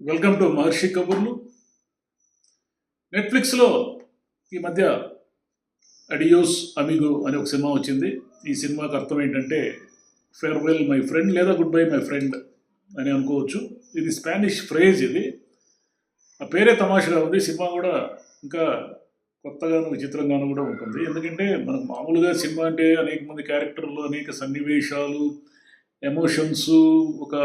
Welcome to మహర్షి కబుర్లు. నెట్ఫ్లిక్స్లో ఈ మధ్య అడియోస్ అమిగో అనే ఒక సినిమా వచ్చింది. ఈ సినిమాకి అర్థం ఏంటంటే ఫేర్వెల్ మై ఫ్రెండ్ లేదా గుడ్ బై మై ఫ్రెండ్ అని అనుకోవచ్చు. ఇది స్పానిష్ ఫ్రేజ్. ఇది ఆ పేరే తమాషగా ఉంది. సినిమా కూడా ఇంకా కొత్తగాను విచిత్రంగాను కూడా ఉంటుంది. ఎందుకంటే మనకు మామూలుగా సినిమా అంటే అనేక మంది క్యారెక్టర్లు, అనేక సన్నివేశాలు, ఎమోషన్స్, ఒక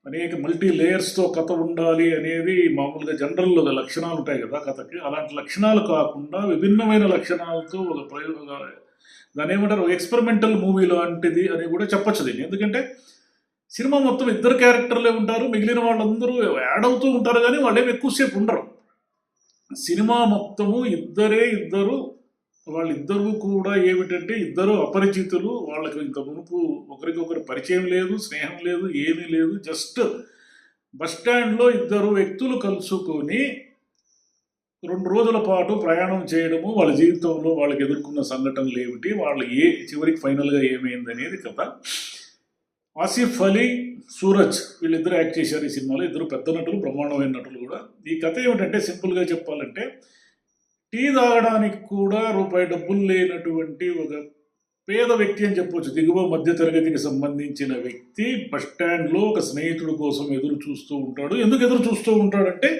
అనేక మల్టీ లేయర్స్తో కథ ఉండాలి అనేది మామూలుగా జనరల్లో లక్షణాలు ఉంటాయి కదా కథకి. అలాంటి లక్షణాలు కాకుండా విభిన్నమైన లక్షణాలతో ఒక ప్రయోగ, దాని ఏమంటారు, ఎక్స్పెరిమెంటల్ మూవీ లాంటిది అని కూడా చెప్పచ్చు దీన్ని. ఎందుకంటే సినిమా మొత్తం ఇద్దరు క్యారెక్టర్లే ఉంటారు, మిగిలిన వాళ్ళందరూ యాడ్ అవుతూ ఉంటారు, కానీ వాళ్ళేమి ఎక్కువసేపు ఉండరు. సినిమా మొత్తము ఇద్దరు, వాళ్ళిద్దరూ కూడా ఏమిటంటే ఇద్దరు అపరిచితులు. వాళ్ళకి ఇంత మునుపు ఒకరికొకరు పరిచయం లేదు, స్నేహం లేదు, ఏమీ లేదు. జస్ట్ బస్ స్టాండ్లో ఇద్దరు వ్యక్తులు కలుసుకొని 2 రోజుల పాటు ప్రయాణం చేయడము, వాళ్ళ జీవితంలో వాళ్ళకి ఎదుర్కొన్న సంఘటనలు ఏమిటి, వాళ్ళు చివరికి ఫైనల్గా ఏమైంది అనేది కథ. ఆసిఫ్ అలీ, సూరజ్ వీళ్ళిద్దరు యాక్ట్ చేశారు ఈ సినిమాలో. ఇద్దరు పెద్ద నటులు, బ్రహ్మాండమైన నటులు కూడా. ఈ కథ ఏమిటంటే సింపుల్గా చెప్పాలంటే, టీ తాగడానికి కూడా రూపాయి డబ్బులు లేనటువంటి ఒక పేద వ్యక్తి అని చెప్పవచ్చు, దిగువ మధ్య తరగతికి సంబంధించిన వ్యక్తి బస్ స్టాండ్లో ఒక స్నేహితుడి కోసం ఎదురు చూస్తూ ఉంటాడు. ఎందుకు ఎదురు చూస్తూ ఉంటాడంటే,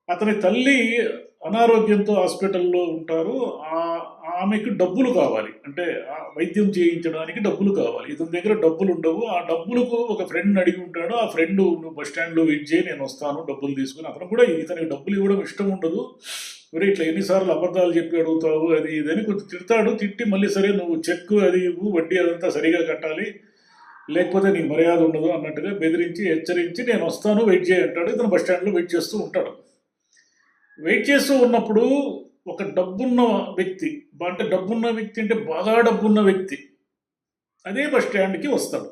అతని తల్లి అనారోగ్యంతో హాస్పిటల్లో ఉంటారు. ఆమెకు డబ్బులు కావాలి, అంటే వైద్యం చేయించడానికి డబ్బులు కావాలి. ఇతని దగ్గర డబ్బులు ఉండవు. ఆ డబ్బులకు ఒక ఫ్రెండ్ అడిగి ఉంటాడు. ఆ ఫ్రెండ్, నువ్వు బస్ స్టాండ్లో వెయిట్ చేయి, నేను వస్తాను డబ్బులు తీసుకుని. అతను కూడా ఇతనికి డబ్బులు ఇవ్వడం ఇష్టం ఉండదు. మరి ఇట్లా ఎన్నిసార్లు అబద్ధాలు చెప్పి అడుగుతావు, అది ఇదని కొంచెం తిడతాడు. తిట్టి మళ్ళీ సరే నువ్వు చెక్ అది ఇవ్వు, వడ్డీ అదంతా సరిగా కట్టాలి, లేకపోతే నీకు మర్యాద ఉండదు అన్నట్టుగా బెదిరించి హెచ్చరించి నేను వస్తాను వెయిట్ చేయి అంటాడు. ఇతను బస్ స్టాండ్లో వెయిట్ చేస్తూ ఉంటాడు. వెయిట్ చేస్తూ ఉన్నప్పుడు ఒక డబ్బున్న వ్యక్తి, అంటే డబ్బున్న వ్యక్తి అంటే బాగా డబ్బున్న వ్యక్తి అదే బస్ స్టాండ్కి వస్తాడు.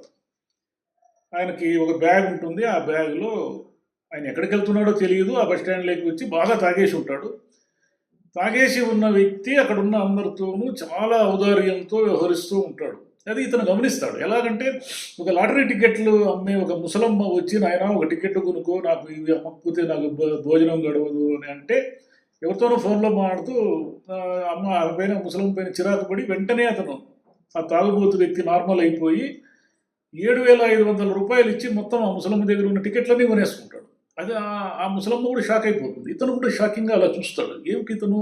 ఆయనకి ఒక బ్యాగ్ ఉంటుంది. ఆ బ్యాగ్లో ఆయన ఎక్కడికి వెళ్తున్నాడో తెలియదు. ఆ బస్ స్టాండ్లోకి వచ్చి బాగా తాగేసి ఉంటాడు. తాగేసి ఉన్న వ్యక్తి అక్కడ ఉన్న అందరితోనూ చాలా ఔదార్యంతో వ్యవహరిస్తూ ఉంటాడు. అది ఇతను గమనిస్తాడు. ఎలాగంటే, ఒక లాటరీ టికెట్లు అమ్మే ఒక ముసలమ్మ వచ్చి, నాయన ఒక టికెట్ కొనుక్కో, నాకు ఇవి అమ్మకపోతే నాకు భోజనం గడవదు అని అంటే, ఎవరితోనో ఫోన్లో మాట్లాడుతూ అమ్మ పైన, ముసలమ్మ పైన చిరాకు పడి వెంటనే అతను, ఆ తాగుబోతు వ్యక్తి నార్మల్ అయిపోయి 7,500 రూపాయలు ఇచ్చి మొత్తం ఆ ముసలమ్మ దగ్గర ఉన్న టికెట్లన్నీ కొనేసుకుంటాడు. అది ఆ ముసలమ్మ కూడా షాక్ అయిపోతుంది. ఇతను కూడా షాకింగ్గా అలా చూస్తాడు. ఏమిటి ఇతను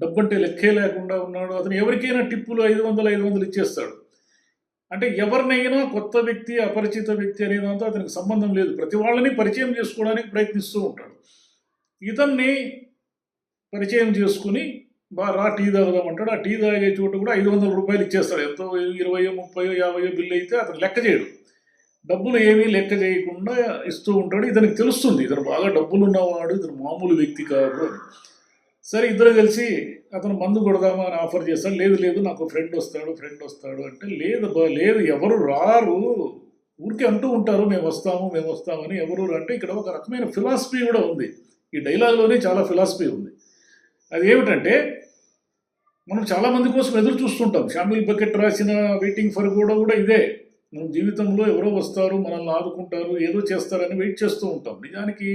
డబ్బంటే లెక్కే లేకుండా ఉన్నాడు. అతను ఎవరికైనా టిప్పులు 500 ఇచ్చేస్తాడు. అంటే ఎవరినైనా కొత్త వ్యక్తి, అపరిచిత వ్యక్తి అనే దాంతో అతనికి సంబంధం లేదు. ప్రతి వాళ్ళని పరిచయం చేసుకోవడానికి ప్రయత్నిస్తూ ఉంటాడు. ఇతన్ని పరిచయం చేసుకుని రా టీ తాగుదామంటాడు. ఆ టీ తాగే చోట కూడా 500 రూపాయలు ఇచ్చేస్తాడు. ఎంతో 20, 30, 50 బిల్లు అయితే అతను లెక్క చేయడు. డబ్బులు ఏమీ లెక్క చేయకుండా ఇస్తూ ఉంటాడు. ఇతనికి తెలుస్తుంది ఇతను బాగా డబ్బులు ఉన్నవాడు, ఇతను మామూలు వ్యక్తి కాదు అని. సరే ఇద్దరు కలిసి అతను మందు కొడదామా అని ఆఫర్ చేస్తాడు. లేదు నాకు ఫ్రెండ్ వస్తాడు అంటే, లేదు ఎవరు రారు, ఊరికే అంటూ ఉంటారు మేము వస్తామని. ఎవరు అంటే ఇక్కడ ఒక రకమైన ఫిలాసఫీ కూడా ఉంది. ఈ డైలాగ్లోనే చాలా ఫిలాసఫీ ఉంది. అది ఏమిటంటే, మనం చాలామంది కోసం ఎదురు చూస్తుంటాం. షామిల్ బకెట్ రాసిన వెయిటింగ్ ఫర్ కూడా ఇదే. మన జీవితంలో ఎవరో వస్తారు, మనల్ని ఆదుకుంటారు, ఏదో చేస్తారని వెయిట్ చేస్తూ ఉంటాం. నిజానికి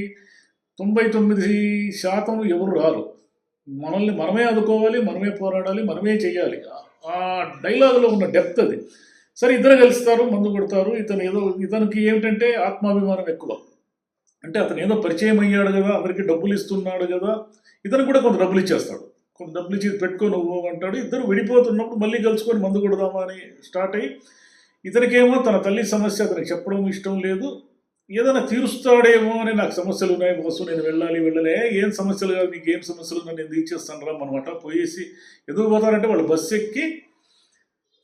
99% ఎవరు రారు. మనల్ని మనమే ఆదుకోవాలి, మనమే పోరాడాలి, మనమే చేయాలి. ఆ డైలాగులో ఉన్న డెప్త్ అది. సరే ఇద్దరు కలుస్తారు, మందు కొడతారు. ఇతనికి ఏమిటంటే ఆత్మాభిమానం ఎక్కువ. అంటే అతను ఏదో పరిచయం అయ్యాడు కదా, అందరికీ డబ్బులు ఇస్తున్నాడు కదా, ఇతను కూడా కొంత డబ్బులు ఇచ్చేస్తాడు. కొంత డబ్బులు ఇచ్చి పెట్టుకో నువ్వు అంటాడు. ఇద్దరు విడిపోతున్నప్పుడు మళ్ళీ కలుసుకొని మందు కొడదామా అని స్టార్ట్ అయ్యి, ఇతనికేమో తన తల్లి సమస్య అతనికి చెప్పడం ఇష్టం లేదు. ఏదైనా తీరుస్తాడేమో అని, నాకు సమస్యలు ఉన్నాయి కోసం నేను వెళ్ళలే, ఏం సమస్యలు కాదు, నీకు ఏం సమస్యలు ఉన్నా నేను తీర్చేస్తాను రా అనమాట. పోయేసి ఎదుగు పోతారంటే వాళ్ళు బస్సు ఎక్కి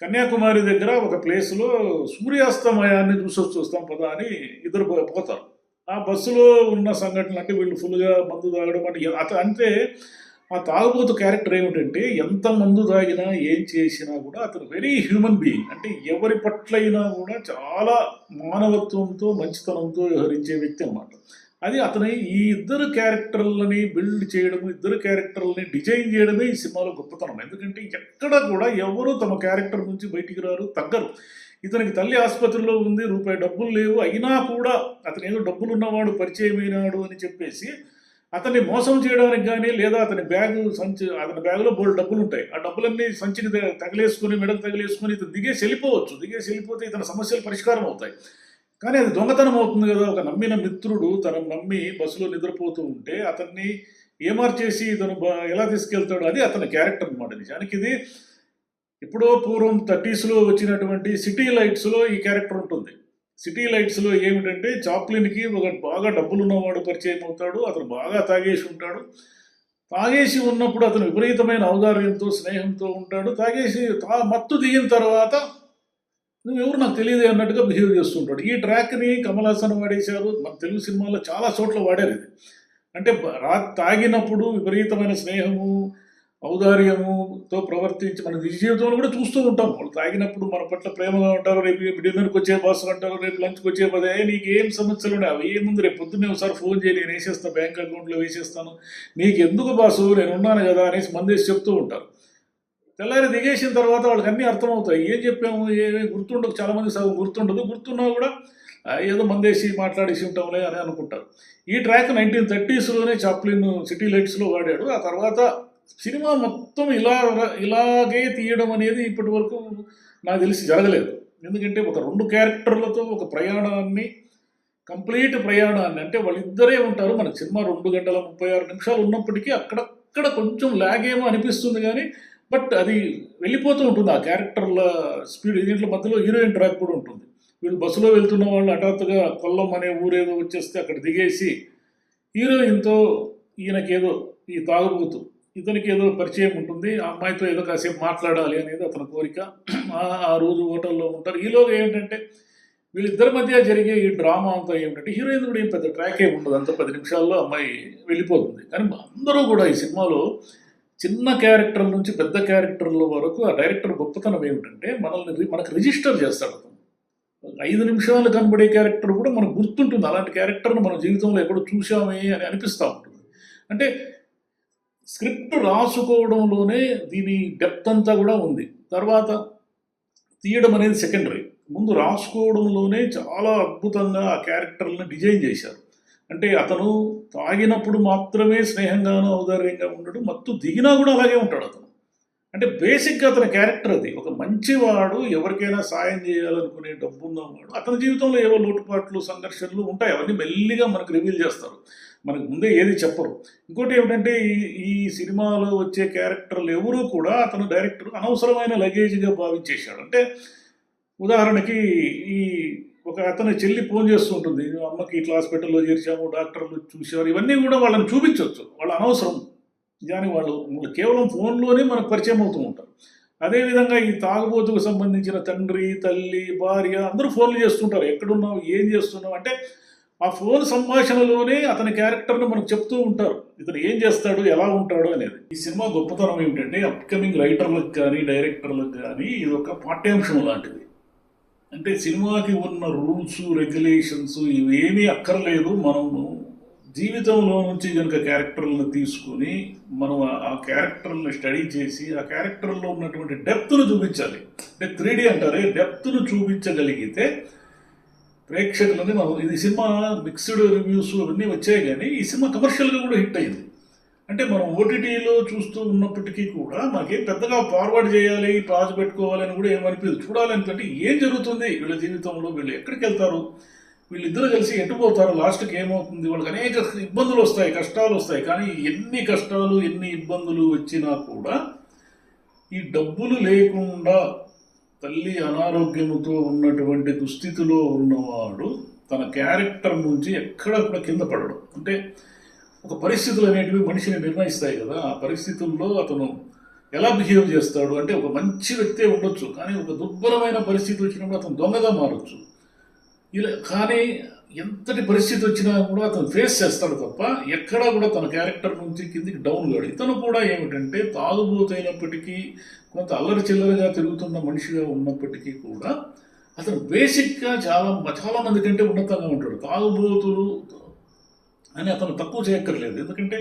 కన్యాకుమారి దగ్గర ఒక ప్లేస్లో సూర్యాస్తమయాన్ని చూస్తాం పదా అని ఇద్దరు పోతారు. ఆ బస్సులో ఉన్న సంఘటనలు అంటే వీళ్ళు ఫుల్గా మందు తాగడం అంటే ఆ తాగుబోతు క్యారెక్టర్ ఏమిటంటే, ఎంత మందు తాగినా ఏం చేసినా కూడా అతను వెరీ హ్యూమన్ బీయింగ్. అంటే ఎవరి పట్లైనా కూడా చాలా మానవత్వంతో, మంచితనంతో వ్యవహరించే వ్యక్తి అన్నమాట. అది అతని ఈ ఇద్దరు క్యారెక్టర్లని బిల్డ్ చేయడము, ఇద్దరు క్యారెక్టర్లని డిజైన్ చేయడమే ఈ సినిమాలో గొప్పతనం. ఎందుకంటే ఎక్కడ కూడా ఎవరు తమ క్యారెక్టర్ నుంచి బయటికి రారు, తగ్గరు. ఇతనికి తల్లి ఆసుపత్రిలో ఉంది, రూపాయి డబ్బులు లేవు, అయినా కూడా అతను ఏదో డబ్బులు ఉన్నవాడు పరిచయం అయినాడు అని చెప్పేసి అతన్ని మోసం చేయడానికి కానీ, లేదా అతని బ్యాగులో బోల్డ్ డబ్బులు ఉంటాయి, ఆ డబ్బులన్నీ సంచికి తగిలేసుకుని మెడకు తగిలేసుకుని ఇతను దిగేసి వెళ్ళిపోతే ఇతని సమస్యలు పరిష్కారం అవుతాయి. కానీ అది దొంగతనం అవుతుంది కదా. ఒక నమ్మిన మిత్రుడు తనను నమ్మి బస్సులో నిద్రపోతూ ఉంటే అతన్ని ఏమార్చేసి ఇతను ఎలా తీసుకెళ్తాడు, అది అతని క్యారెక్టర్ అనమాట. నిజానికి ఇది ఎప్పుడో పూర్వం 30sలో వచ్చినటువంటి సిటీ లైట్స్లో ఈ క్యారెక్టర్ ఉంటుంది. సిటీ లైట్స్లో ఏమిటంటే చాప్లిన్కి ఒక బాగా డబ్బులున్నవాడు పరిచయం అవుతాడు, అతను బాగా తాగేసి ఉంటాడు. తాగేసి ఉన్నప్పుడు అతను విపరీతమైన ఔదార్యంతో స్నేహంతో ఉంటాడు. మత్తు దిగిన తర్వాత నువ్వెవరు నాకు తెలియదు అన్నట్టుగా బిహేవ్ చేస్తుంటాడు. ఈ ట్రాక్ని కమల్ హాసన్ వాడేశారు, మన తెలుగు సినిమాలో చాలా చోట్ల వాడారు ఇది. అంటే తాగినప్పుడు విపరీతమైన స్నేహము ఔదార్యముతో ప్రవర్తించి మన నిజ జీవితంలో కూడా చూస్తూ ఉంటాం. వాళ్ళు తాగినప్పుడు మన పట్ల ప్రేమగా ఉంటారు, రేపు డిన్నర్కి వచ్చే బాసులు అంటారు, రేపు లంచ్కి వచ్చే పదే నీకు ఏం సమస్యలు ఉన్నాయి అవి ఏముంది, రేపు పొద్దున్నే ఒకసారి ఫోన్ చేయి నేను వేసేస్తాను, బ్యాంక్ అకౌంట్లో వేసేస్తాను, నీకు ఎందుకు బాసు నేను ఉన్నాను కదా అనేసి మందేసి చెప్తూ ఉంటారు. తెల్లారి దిగేసిన తర్వాత వాళ్ళకి అన్నీ అర్థమవుతాయి. ఏం చెప్పాము ఏమీ గుర్తుండదు, చాలామంది సగం గుర్తున్నా కూడా ఏదో మందేసి మాట్లాడేసి ఉంటాంలే అని అనుకుంటారు. ఈ ట్రాక్ 1930sలోనే చాప్లిన్ సిటీ లైట్స్లో వాడాడు. ఆ తర్వాత సినిమా మొత్తం ఇలాగే తీయడం అనేది ఇప్పటి వరకు నాకు తెలిసి జరగలేదు. ఎందుకంటే ఒక 2 క్యారెక్టర్లతో ఒక కంప్లీట్ ప్రయాణాన్ని, అంటే వాళ్ళిద్దరే ఉంటారు. మనకు సినిమా 2 గంటల 36 నిమిషాలు ఉన్నప్పటికీ అక్కడక్కడ కొంచెం లాగేమో అనిపిస్తుంది కానీ బట్ అది వెళ్ళిపోతూ ఉంటుంది ఆ క్యారెక్టర్ల స్పీడ్. దీంట్లో మధ్యలో హీరోయిన్ ట్రాక్ కూడా ఉంటుంది. వీళ్ళు బస్సులో వెళ్తున్న వాళ్ళు హఠాత్తుగా కొల్లం అనే ఊరేదో వచ్చేస్తే అక్కడ దిగేసి హీరోయిన్తో ఈయనకేదో ఈ తాగుబోతు ఇతనికి ఏదో పరిచయం ఉంటుంది, ఆ అమ్మాయితో ఏదో కాసేపు మాట్లాడాలి అనేది అతని కోరిక. ఆ రోజు హోటల్లో ఉంటారు. ఈలోగా ఏంటంటే వీళ్ళిద్దరి మధ్య జరిగే ఈ డ్రామా అంతా ఏమిటంటే హీరోయిన్ కూడా ఏం పెద్ద ట్రాక్ ఏమి ఉండదు, అంత 10 నిమిషాల్లో అమ్మాయి వెళ్ళిపోతుంది. కానీ అందరూ కూడా ఈ సినిమాలో చిన్న క్యారెక్టర్ నుంచి పెద్ద క్యారెక్టర్ల వరకు ఆ డైరెక్టర్ గొప్పతనం ఏమిటంటే మనకు రిజిస్టర్ చేస్తాడు. అతను 5 నిమిషాలు కనబడే క్యారెక్టర్ కూడా మనకు గుర్తుంటుంది. అలాంటి క్యారెక్టర్ను మన జీవితంలో ఎక్కడో చూసామే అని అనిపిస్తూ ఉంటుంది. అంటే స్క్రిప్ట్ రాసుకోవడంలోనే దీని డెప్త్ అంతా కూడా ఉంది. తర్వాత తీయడం అనేది సెకండరీ. ముందు రాసుకోవడంలోనే చాలా అద్భుతంగా ఆ క్యారెక్టర్లను డిజైన్ చేశారు. అంటే అతను తాగినప్పుడు మాత్రమే స్నేహంగానూ ఔదార్యంగా ఉండడు, మత్తు దిగినా కూడా అలాగే ఉంటాడు అతను. అంటే బేసిక్గా అతని క్యారెక్టర్ అది. ఒక మంచివాడు, ఎవరికైనా సాయం చేయాలనుకునే డబ్బున్నవాడు. అతని జీవితంలో ఏవో లోటుపాట్లు సంఘర్షణలు ఉంటాయి, అవన్నీ మెల్లిగా మనకు రివీల్ చేస్తారు, మనకు ముందే ఏది చెప్పరు. ఇంకోటి ఏమిటంటే ఈ సినిమాలో వచ్చే క్యారెక్టర్లు ఎవరూ కూడా అతను డైరెక్టర్ అనవసరమైన లగేజ్గా భావించేశాడు. అంటే ఉదాహరణకి ఒక అతని చెల్లి ఫోన్ చేస్తూ ఉంటుంది, అమ్మకి ఇట్లా హాస్పిటల్లో చేర్చాము, డాక్టర్లు చూశారు, ఇవన్నీ కూడా వాళ్ళని చూపించవచ్చు, వాళ్ళ అనవసరం. కానీ వాళ్ళు కేవలం ఫోన్లోనే మనకు పరిచయం అవుతూ ఉంటారు. అదేవిధంగా ఈ తాగుబోతుకు సంబంధించిన తండ్రి, తల్లి, భార్య అందరూ ఫోన్లు చేస్తుంటారు, ఎక్కడున్నావు, ఏం చేస్తున్నావు అంటే ఆ ఫోన్ సంభాషణలోనే అతని క్యారెక్టర్ను మనకు చెప్తూ ఉంటారు, ఇతను ఏం చేస్తాడు, ఎలా ఉంటాడు అనేది. ఈ సినిమా గొప్పతనం ఏమిటంటే అప్కమింగ్ రైటర్లకు కానీ డైరెక్టర్లకు కానీ ఇది ఒక పాఠ్యాంశం లాంటిది. అంటే సినిమాకి ఉన్న రూల్స్ రెగ్యులేషన్స్ ఇవేమీ అక్కర్లేదు. మనము జీవితంలో నుంచి కనుక క్యారెక్టర్లను తీసుకుని మనం ఆ క్యారెక్టర్లను స్టడీ చేసి ఆ క్యారెక్టర్లో ఉన్నటువంటి డెప్త్ను చూపించాలి. అంటే 3D అంటారే, డెప్త్ను చూపించగలిగితే ప్రేక్షకులని ఇది సినిమా మిక్స్డ్ రివ్యూస్ అవన్నీ వచ్చాయి, కానీ ఈ సినిమా కమర్షియల్గా కూడా హిట్ అయింది. అంటే మనం ఓటీటీలో చూస్తూ ఉన్నప్పటికీ కూడా మాకేం పెద్దగా ఫార్వర్డ్ చేయాలి, పాజ్ పెట్టుకోవాలని కూడా ఏమనిపించదు. చూడాలనుకుంటే ఏం జరుగుతుంది వీళ్ళ జీవితంలో, వీళ్ళు ఎక్కడికి వెళ్తారు, వీళ్ళిద్దరూ కలిసి ఎట్టుపోతారు, లాస్ట్కి ఏమవుతుంది, వాళ్ళకి అనేక ఇబ్బందులు వస్తాయి, కష్టాలు వస్తాయి. కానీ ఎన్ని కష్టాలు ఎన్ని ఇబ్బందులు వచ్చినా కూడా ఈ డబ్బులు లేకుండా తల్లి అనారోగ్యముతో ఉన్నటువంటి దుస్థితిలో ఉన్నవాడు తన క్యారెక్టర్ నుంచి ఎక్కడ కూడా కింద పడడం. అంటే ఒక పరిస్థితులు అనేటివి మనిషిని నిర్ణయిస్తాయి కదా, ఆ పరిస్థితుల్లో అతను ఎలా బిహేవ్ చేస్తాడు. అంటే ఒక మంచి వ్యక్తే ఉండొచ్చు, కానీ ఒక దుర్బలమైన పరిస్థితి వచ్చినప్పుడు అతను దొంగగా మారచ్చు. ఇలా కానీ ఎంతటి పరిస్థితి వచ్చినా కూడా అతను ఫేస్ చేస్తాడు తప్ప ఎక్కడా కూడా తన క్యారెక్టర్ నుంచి కిందికి డౌన్ కాడు. ఇతను కూడా ఏమిటంటే తాగుబోతైనప్పటికీ కొంత అల్లరి చిల్లరగా తిరుగుతున్న మనిషిగా ఉన్నప్పటికీ కూడా అతను బేసిక్గా చాలా మంది కంటే ఉన్నతంగా ఉంటాడు. తాగుబోతులు అని అతను తక్కువ చేయక్కర్లేదు. ఎందుకంటే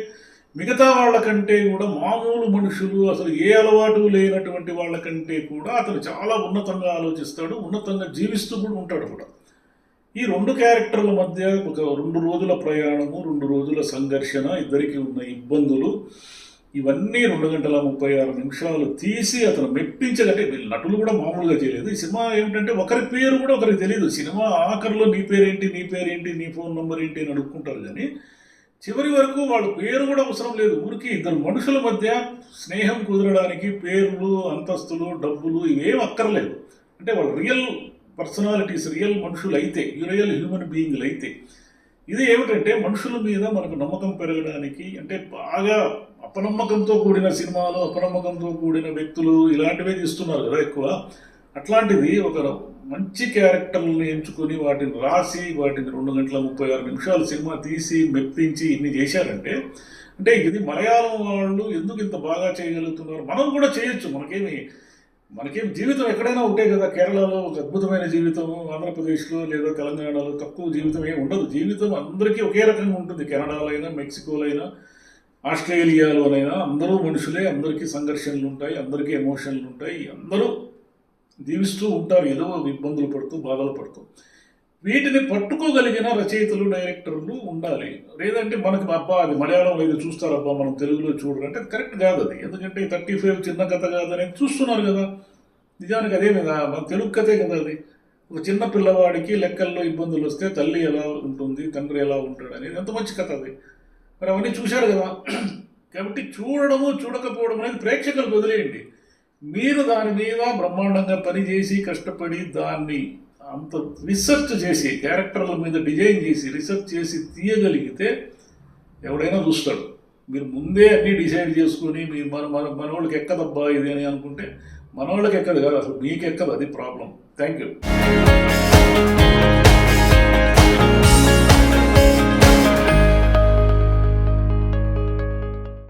మిగతా వాళ్ళకంటే కూడా మామూలు మనుషులు, అసలు ఏ అలవాటు లేనటువంటి వాళ్ళకంటే కూడా అతను చాలా ఉన్నతంగా ఆలోచిస్తాడు, ఉన్నతంగా జీవిస్తూ కూడా ఉంటాడు కూడా. ఈ రెండు క్యారెక్టర్ల మధ్య ఒక 2 రోజుల ప్రయాణము, 2 రోజుల సంఘర్షణ, ఇద్దరికి ఉన్న ఇబ్బందులు, ఇవన్నీ 2 గంటల 36 నిమిషాలు తీసి అతను మెప్పించగంటే వీళ్ళు నటులు కూడా మామూలుగా చేయలేదు. ఈ సినిమా ఏమిటంటే ఒకరి పేరు కూడా ఒకరికి తెలియదు. సినిమా ఆఖరిలో నీ పేరేంటి, నీ ఫోన్ నెంబర్ ఏంటి అని అడుక్కుంటారు, కానీ చివరి వరకు వాళ్ళ పేరు కూడా అవసరం లేదు. ఊరికి ఇద్దరు మనుషుల మధ్య స్నేహం కుదరడానికి పేర్లు, అంతస్తులు, డబ్బులు ఇవేం అక్కర్లేదు. అంటే వాళ్ళు రియల్ పర్సనాలిటీస్, రియల్ మనుషులు అయితే, రియల్ హ్యూమన్ బీయింగ్లు అయితే. ఇది ఏమిటంటే మనుషుల మీద మనకు నమ్మకం పెరగడానికి, అంటే బాగా అపనమ్మకంతో కూడిన సినిమాలు, అపనమ్మకంతో కూడిన వ్యక్తులు ఇలాంటివే తీస్తున్నారు కదా ఎక్కువ. అట్లాంటిది ఒక మంచి క్యారెక్టర్లను ఎంచుకొని వాటిని రాసి వాటిని 2 గంటల 36 నిమిషాలు సినిమా తీసి మెప్పించి ఇన్ని చేశారంటే, అంటే ఇది మలయాళం వాళ్ళు ఎందుకు ఇంత బాగా చేయగలుగుతున్నారు, మనం కూడా చేయొచ్చు. మనకేమి జీవితం ఎక్కడైనా ఉంటే కదా. కేరళలో ఒక అద్భుతమైన జీవితం, ఆంధ్రప్రదేశ్లో లేదా తెలంగాణలో తక్కువ జీవితం ఏమి ఉండదు. జీవితం అందరికీ ఒకే రకంగా ఉంటుంది. కెనడాలో అయినా, మెక్సికోలో అయినా, ఆస్ట్రేలియాలోనైనా అందరూ మనుషులే. అందరికీ సంఘర్షణలు ఉంటాయి, అందరికీ ఎమోషన్లు ఉంటాయి, అందరూ జీవిస్తూ ఉంటారు ఏదో ఇబ్బందులు పడుతూ, బాధలు పడుతూ. వీటిని పట్టుకోగలిగిన రచయితలు, డైరెక్టర్లు ఉండాలి. లేదంటే మనకి అబ్బా అది మలయాళంలో ఇది చూస్తారబ్బా మనం తెలుగులో చూడరు అంటే కరెక్ట్ కాదు అది. ఎందుకంటే 35 చిన్న కథ కాదని చూస్తున్నారు కదా. నిజానికి అదే కదా, మన తెలుగు కథే కదా అది. ఒక చిన్న పిల్లవాడికి లెక్కల్లో ఇబ్బందులు వస్తే తల్లి ఎలా ఉంటుంది, తండ్రి ఎలా ఉంటాడు అనేది ఎంత మంచి కథ అది. మరి అవన్నీ చూశారు కదా. కాబట్టి చూడడము, చూడకపోవడం అనేది ప్రేక్షకులకు వదిలేయండి. మీరు దాని మీద బ్రహ్మాండంగా పనిచేసి, కష్టపడి, దాన్ని అంత రీసెర్చ్ చేసి, క్యారెక్టర్ల మీద డిజైన్ చేసి, రీసెర్చ్ చేసి తీయగలిగితే ఎవడైనా చూస్తాడు. మీరు ముందే అన్నీ డిసైడ్ చేసుకొని మీరు మనోళ్ళకి ఎక్కదబ్బా ఇది అని అనుకుంటే మనోళ్ళకి ఎక్కదు కాదు, అసలు మీకు ఎక్కదు. అది ప్రాబ్లం. Thank you.